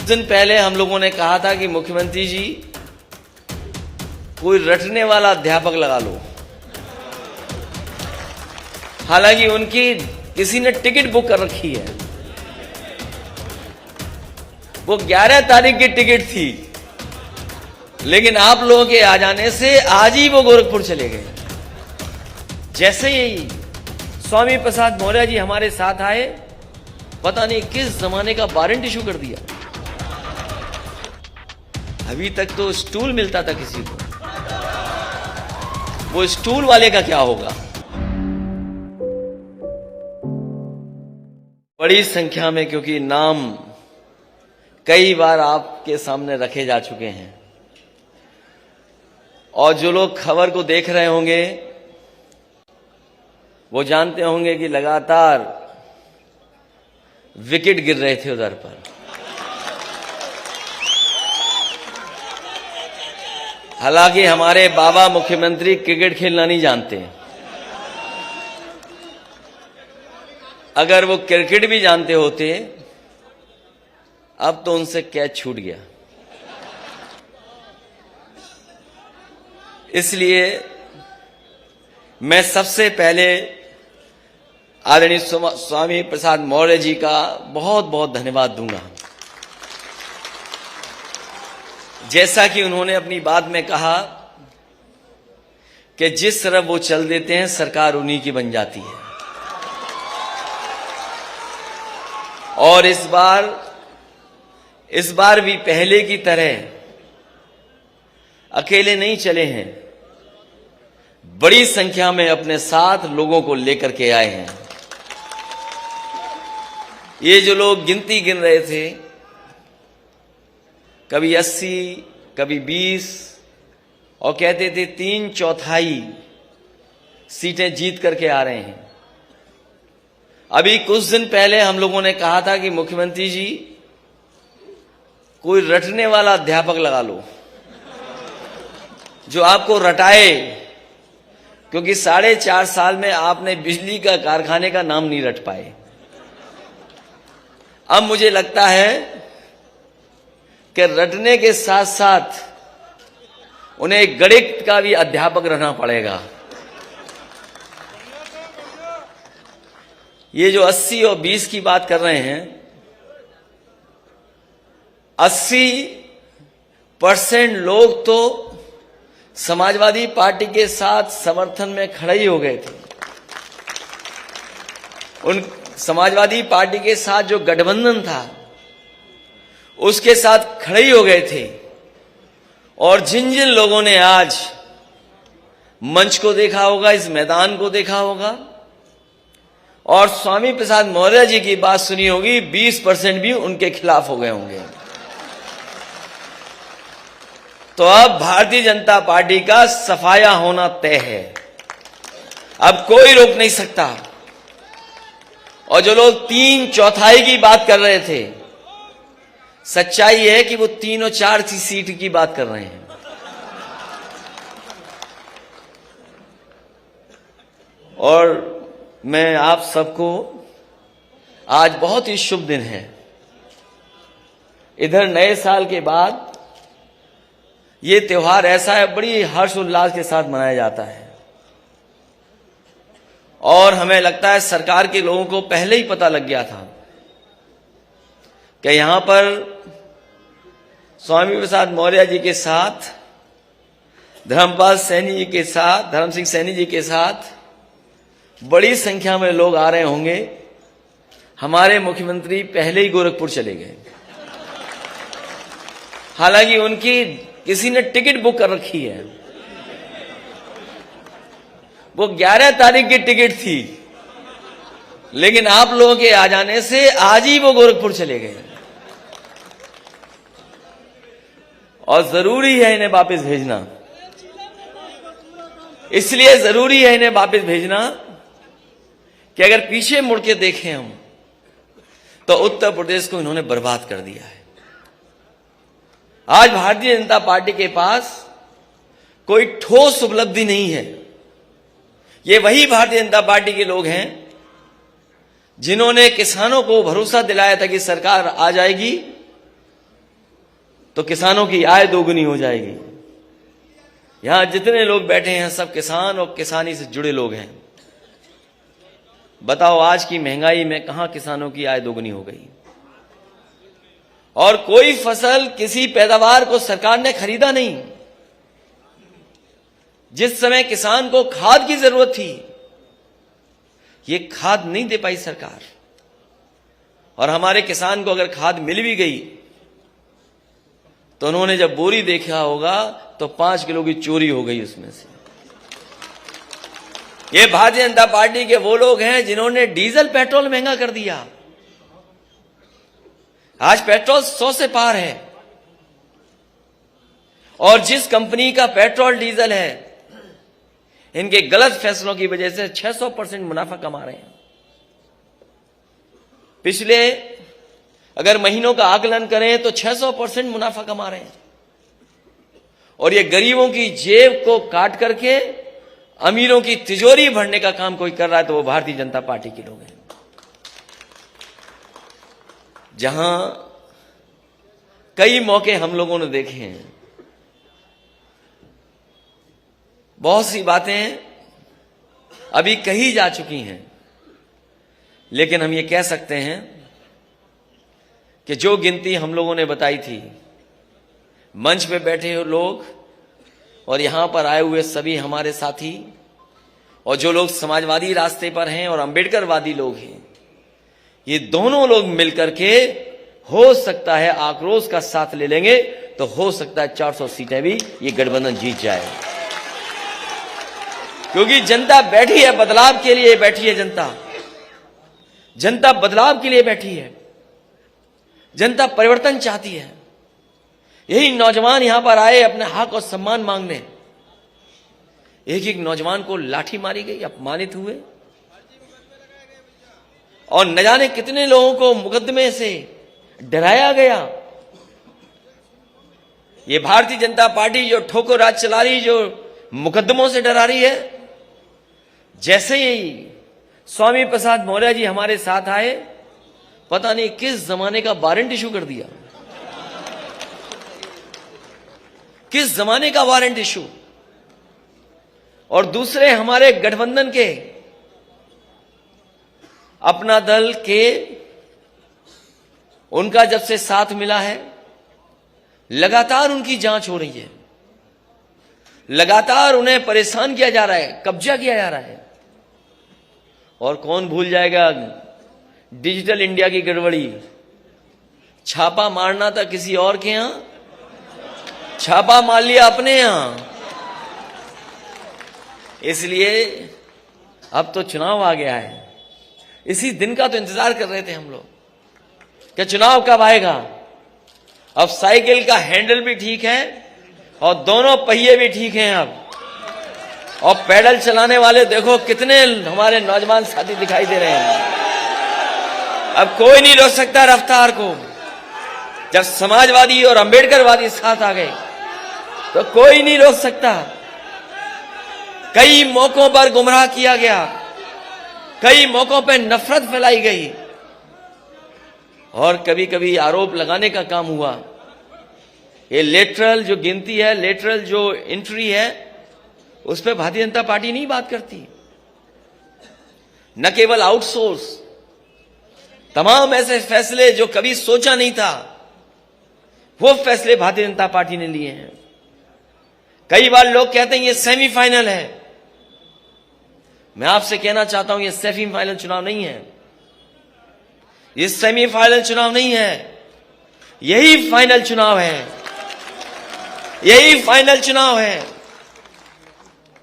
कुछ दिन पहले हम लोगों ने कहा था कि मुख्यमंत्री जी कोई रटने वाला अध्यापक लगा लो। हालांकि उनकी किसी ने टिकट बुक कर रखी है, वो 11 तारीख की टिकट थी, लेकिन आप लोगों के आ जाने से आज ही वो गोरखपुर चले गए। जैसे ही स्वामी प्रसाद मौर्य जी हमारे साथ आए, पता नहीं किस जमाने का वारंट इशू कर दिया। अभी तक तो स्टूल मिलता था किसी को, वो स्टूल वाले का क्या होगा। बड़ी संख्या में, क्योंकि नाम कई बार आपके सामने रखे जा चुके हैं, और जो लोग खबर को देख रहे होंगे वो जानते होंगे कि लगातार विकेट गिर रहे थे उधर पर। हालांकि हमारे बाबा मुख्यमंत्री क्रिकेट खेलना नहीं जानते। अगर वो क्रिकेट भी जानते होते, अब तो उनसे कैच छूट गया। इसलिए मैं सबसे पहले आदरणीय स्वामी प्रसाद मौर्य जी का बहुत बहुत धन्यवाद दूंगा। जैसा कि उन्होंने अपनी बात में कहा कि जिस तरफ वो चल देते हैं सरकार उन्हीं की बन जाती है, और इस बार भी पहले की तरह अकेले नहीं चले हैं, बड़ी संख्या में अपने साथ लोगों को लेकर के आए हैं। ये जो लोग गिनती गिन रहे थे, कभी 80, कभी 20, और कहते थे 3/4 सीटें जीत करके आ रहे हैं। अभी कुछ दिन पहले हम लोगों ने कहा था कि मुख्यमंत्री जी कोई रटने वाला अध्यापक लगा लो, जो आपको रटाए, क्योंकि 4.5 साल में आपने बिजली का कारखाने का नाम नहीं रट पाए। अब मुझे लगता है कि रटने के साथ साथ उन्हें गणित का भी अध्यापक रहना पड़ेगा। ये जो 80 और 20 की बात कर रहे हैं, 80% लोग तो समाजवादी पार्टी के साथ समर्थन में खड़े ही हो गए थे। उन समाजवादी पार्टी के साथ जो गठबंधन था उसके साथ खड़े ही हो गए थे। और जिन जिन लोगों ने आज मंच को देखा होगा, इस मैदान को देखा होगा, और स्वामी प्रसाद मौर्य जी की बात सुनी होगी, 20% भी उनके खिलाफ हो गए होंगे। तो अब भारतीय जनता पार्टी का सफाया होना तय है, अब कोई रोक नहीं सकता। और जो लोग 3/4 की बात कर रहे थे, सच्चाई है कि वो 3 और 4 सीट की बात कर रहे हैं। और मैं आप सबको, आज बहुत ही शुभ दिन है। इधर नए साल के बाद ये त्योहार ऐसा है, बड़ी हर्ष उल्लास के साथ मनाया जाता है, और हमें लगता है सरकार के लोगों को पहले ही पता लग गया था कि यहां पर स्वामी प्रसाद मौर्य जी के साथ, धर्मपाल सैनी जी के साथ, धर्म सिंह सैनी जी के साथ बड़ी संख्या में लोग आ रहे होंगे। हमारे मुख्यमंत्री पहले ही गोरखपुर चले गए। हालांकि उनकी किसी ने टिकट बुक कर रखी है, वो 11 तारीख की टिकट थी, लेकिन आप लोगों के आ जाने से आज ही वो गोरखपुर चले गए। और जरूरी है इन्हें वापस भेजना, इसलिए जरूरी है इन्हें वापस भेजना कि अगर पीछे मुड़ के देखें हम, तो उत्तर प्रदेश को इन्होंने बर्बाद कर दिया है। आज भारतीय जनता पार्टी के पास कोई ठोस उपलब्धि नहीं है। ये वही भारतीय जनता पार्टी के लोग हैं जिन्होंने किसानों को भरोसा दिलाया था कि सरकार आ जाएगी तो किसानों की आय दोगुनी हो जाएगी। यहां जितने लोग बैठे हैं सब किसान और किसानी से जुड़े लोग हैं। बताओ आज की महंगाई में कहां किसानों की आय दोगुनी हो गई? और कोई फसल, किसी पैदावार को सरकार ने खरीदा नहीं। जिस समय किसान को खाद की जरूरत थी, ये खाद नहीं दे पाई सरकार। और हमारे किसान को अगर खाद मिल भी गई तो उन्होंने जब बोरी देखा होगा तो 5 किलो की चोरी हो गई उसमें से। ये भारतीय जनता पार्टी के वो लोग हैं जिन्होंने डीजल पेट्रोल महंगा कर दिया। आज पेट्रोल 100 से पार है। और जिस कंपनी का पेट्रोल डीजल है, इनके गलत फैसलों की वजह से 600% मुनाफा कमा रहे हैं। पिछले अगर महीनों का आकलन करें तो 600% मुनाफा कमा रहे हैं। और ये गरीबों की जेब को काट करके अमीरों की तिजोरी भरने का काम कोई कर रहा है तो वो भारतीय जनता पार्टी के लोग हैं। जहां कई मौके हम लोगों ने देखे हैं, बहुत सी बातें अभी कही जा चुकी हैं, लेकिन हम ये कह सकते हैं कि जो गिनती हम लोगों ने बताई थी, मंच पे बैठे हुए लोग और यहां पर आए हुए सभी हमारे साथी और जो लोग समाजवादी रास्ते पर हैं और अंबेडकरवादी लोग हैं, ये दोनों लोग मिलकर के हो सकता है आक्रोश का साथ ले लेंगे तो हो सकता है 400 सीटें भी ये गठबंधन जीत जाए। क्योंकि जनता बैठी है बदलाव के लिए, बैठी है जनता बदलाव के लिए बैठी है। जनता परिवर्तन चाहती है। यही नौजवान यहां पर आए अपने हक और सम्मान मांगने। एक एक नौजवान को लाठी मारी गई, अपमानित हुए और न जाने कितने लोगों को मुकदमे से डराया गया। ये भारतीय जनता पार्टी जो ठोकर राज चला रही, जो मुकदमों से डरा रही है, जैसे ही स्वामी प्रसाद मौर्य जी हमारे साथ आए, पता नहीं किस जमाने का वारंट इशू कर दिया। किस जमाने का वारंट इशू। और दूसरे हमारे गठबंधन के अपना दल के, उनका जब से साथ मिला है, लगातार उनकी जांच हो रही है। लगातार उन्हें परेशान किया जा रहा है, कब्जा किया जा रहा है। और कौन भूल जाएगा डिजिटल इंडिया की गड़बड़ी। छापा मारना था किसी और के यहां, छापा मार लिया अपने यहां। इसलिए अब तो चुनाव आ गया है। इसी दिन का तो इंतजार कर रहे थे हम लोग कि चुनाव कब आएगा। अब साइकिल का हैंडल भी ठीक है और दोनों पहिए भी ठीक हैं अब। और पैडल चलाने वाले देखो कितने हमारे नौजवान साथी दिखाई दे रहे हैं। अब कोई नहीं रोक सकता रफ्तार को। जब समाजवादी और अंबेडकरवादी साथ आ गए तो कोई नहीं रोक सकता। कई मौकों पर गुमराह किया गया, कई मौकों पर नफरत फैलाई गई और कभी कभी आरोप लगाने का काम हुआ। ये लेटरल जो गिनती है, लेटरल जो एंट्री है, उस पर भारतीय जनता पार्टी नहीं बात करती। न केवल आउटसोर्स, तमाम ऐसे फैसले जो कभी सोचा नहीं था, वो फैसले भारतीय जनता पार्टी ने लिए हैं। कई बार लोग कहते हैं ये सेमीफाइनल है। मैं आपसे कहना चाहता हूं ये सेमीफाइनल चुनाव नहीं है, ये सेमीफाइनल चुनाव नहीं है, यही फाइनल चुनाव है, यही फाइनल चुनाव है।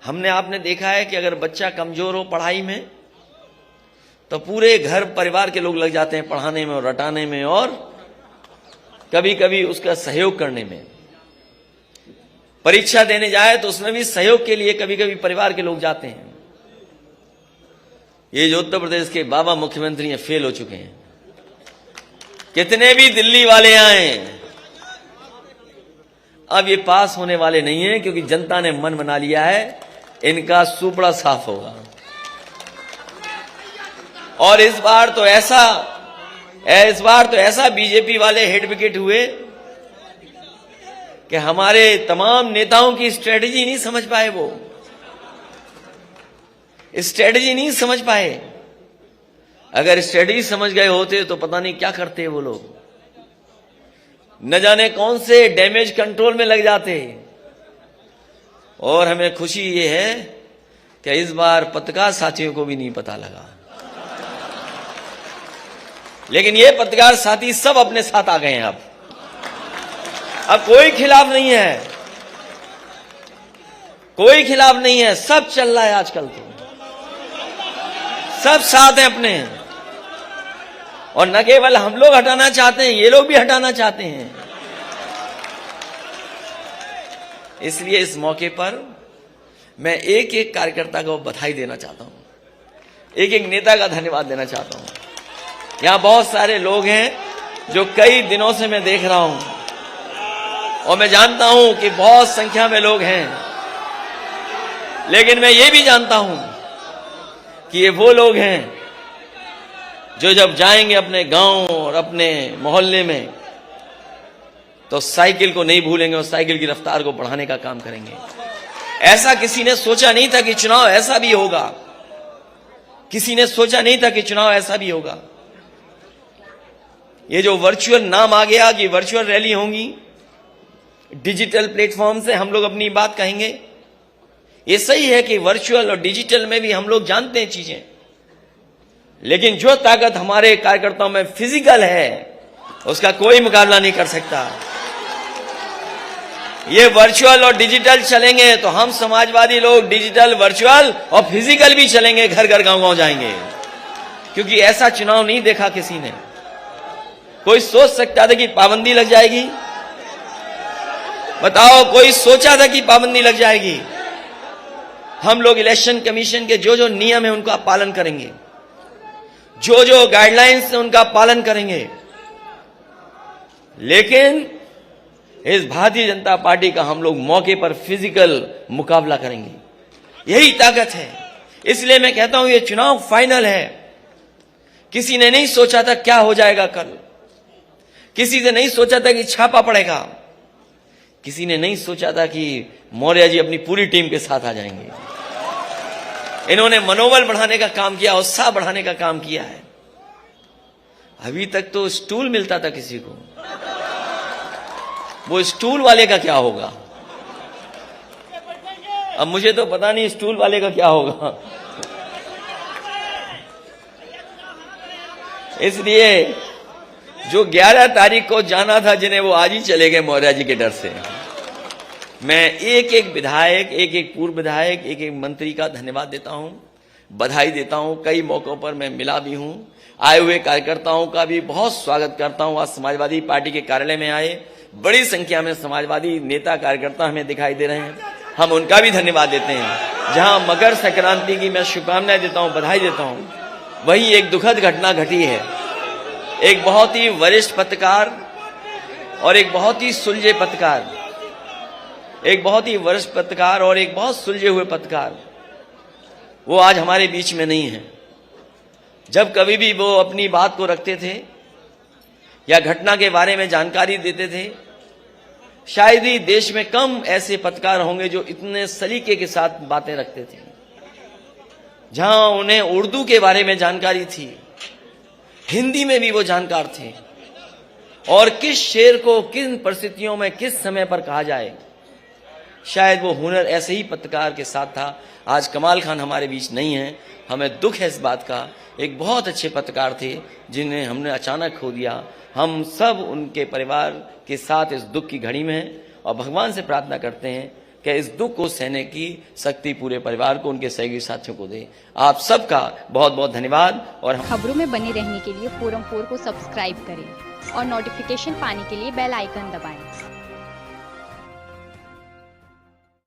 हमने आपने देखा है कि अगर बच्चा कमजोर हो पढ़ाई में तो पूरे घर परिवार के लोग लग जाते हैं पढ़ाने में और रटाने में और कभी कभी उसका सहयोग करने में। परीक्षा देने जाए तो उसमें भी सहयोग के लिए कभी कभी परिवार के लोग जाते हैं। ये जो उत्तर प्रदेश के बाबा मुख्यमंत्री हैं, फेल हो चुके हैं। कितने भी दिल्ली वाले आए, अब ये पास होने वाले नहीं है, क्योंकि जनता ने मन बना लिया है इनका सुपड़ा साफ होगा। और इस बार तो ऐसा बीजेपी वाले हिट विकेट हुए कि हमारे तमाम नेताओं की स्ट्रेटजी नहीं समझ पाए, वो स्ट्रेटजी नहीं समझ पाए। अगर स्ट्रेटजी समझ गए होते तो पता नहीं क्या करते वो लोग, न जाने कौन से डैमेज कंट्रोल में लग जाते। और हमें खुशी ये है कि इस बार पत्रकार साथियों को भी नहीं पता लगा, लेकिन ये पत्रकार साथी सब अपने साथ आ गए हैं। अब कोई खिलाफ नहीं है, कोई खिलाफ नहीं है, सब चल रहा है आजकल, तो सब साथ हैं अपने। और न केवल हम लोग हटाना चाहते हैं, ये लोग भी हटाना चाहते हैं। इसलिए इस मौके पर मैं एक एक कार्यकर्ता को बधाई देना चाहता हूं, एक एक नेता का धन्यवाद देना चाहता हूं। यहां बहुत सारे लोग हैं जो कई दिनों से मैं देख रहा हूं, और मैं जानता हूं कि बहुत संख्या में लोग हैं, लेकिन मैं ये भी जानता हूं कि ये वो लोग हैं जो जब जाएंगे अपने गांव और अपने मोहल्ले में तो साइकिल को नहीं भूलेंगे और साइकिल की रफ्तार को बढ़ाने का काम करेंगे। ऐसा किसी ने सोचा नहीं था कि चुनाव ऐसा भी होगा, किसी ने सोचा नहीं था कि चुनाव ऐसा भी होगा। ये जो वर्चुअल नाम आ गया कि वर्चुअल रैली होंगी, डिजिटल प्लेटफॉर्म से हम लोग अपनी बात कहेंगे, ये सही है कि वर्चुअल और डिजिटल में भी हम लोग जानते हैं चीजें, लेकिन जो ताकत हमारे कार्यकर्ताओं में फिजिकल है उसका कोई मुकाबला नहीं कर सकता। ये वर्चुअल और डिजिटल चलेंगे तो हम समाजवादी लोग डिजिटल, वर्चुअल और फिजिकल भी चलेंगे, घर घर गांव गांव जाएंगे, क्योंकि ऐसा चुनाव नहीं देखा किसी ने। कोई सोच सकता था कि पाबंदी लग जाएगी? बताओ, कोई सोचा था कि पाबंदी लग जाएगी? हम लोग इलेक्शन कमीशन के जो जो नियम है उनका पालन करेंगे, जो जो गाइडलाइंस है उनका पालन करेंगे, लेकिन इस भारतीय जनता पार्टी का हम लोग मौके पर फिजिकल मुकाबला करेंगे। यही ताकत है। इसलिए मैं कहता हूं ये चुनाव फाइनल है। किसी ने नहीं सोचा था क्या हो जाएगा कल, किसी ने नहीं सोचा था कि छापा पड़ेगा, किसी ने नहीं सोचा था कि मौर्य जी अपनी पूरी टीम के साथ आ जाएंगे। इन्होंने मनोबल बढ़ाने का काम किया, उत्साह बढ़ाने का काम किया है। अभी तक तो स्टूल मिलता था किसी को, वो स्टूल वाले का क्या होगा? अब मुझे तो पता नहीं स्टूल वाले का क्या होगा। इसलिए जो 11 तारीख को जाना था जिन्हें, वो आज ही चले गए मौर्य जी के डर से। मैं एक एक विधायक, एक एक पूर्व विधायक, एक एक मंत्री का धन्यवाद देता हूं, बधाई देता हूं। कई मौकों पर मैं मिला भी हूं। आए हुए कार्यकर्ताओं का भी बहुत स्वागत करता हूं। आज समाजवादी पार्टी के कार्यालय में आए बड़ी संख्या में समाजवादी नेता कार्यकर्ता हमें दिखाई दे रहे हैं, हम उनका भी धन्यवाद देते हैं। जहां मकर संक्रांति की मैं शुभकामनाएं देता हूं, बधाई देता हूं, वहीं एक दुखद घटना घटी है। एक बहुत ही वरिष्ठ पत्रकार और एक बहुत ही सुलझे पत्रकार, एक बहुत ही वरिष्ठ पत्रकार और एक बहुत सुलझे हुए पत्रकार, वो आज हमारे बीच में नहीं है। जब कभी भी वो अपनी बात को रखते थे या घटना के बारे में जानकारी देते थे, शायद ही देश में कम ऐसे पत्रकार होंगे जो इतने सलीके के साथ बातें रखते थे। जहां उन्हें उर्दू के बारे में जानकारी थी, हिंदी में भी वो जानकार थे, और किस शेर को किन परिस्थितियों में किस समय पर कहा जाए, शायद वो हुनर ऐसे ही पत्रकार के साथ था। आज कमाल खान हमारे बीच नहीं है, हमें दुख है इस बात का। एक बहुत अच्छे पत्रकार थे जिन्हें हमने अचानक खो दिया। हम सब उनके परिवार के साथ इस दुख की घड़ी में हैं और भगवान से प्रार्थना करते हैं कि इस दुख को सहने की शक्ति पूरे परिवार को, उनके सहयोगी साथियों को दे। आप सबका बहुत बहुत धन्यवाद। और खबरों में बने रहने के लिए फोरम 4 को सब्सक्राइब करें और नोटिफिकेशन पाने के लिए बेल आइकन दबाएं।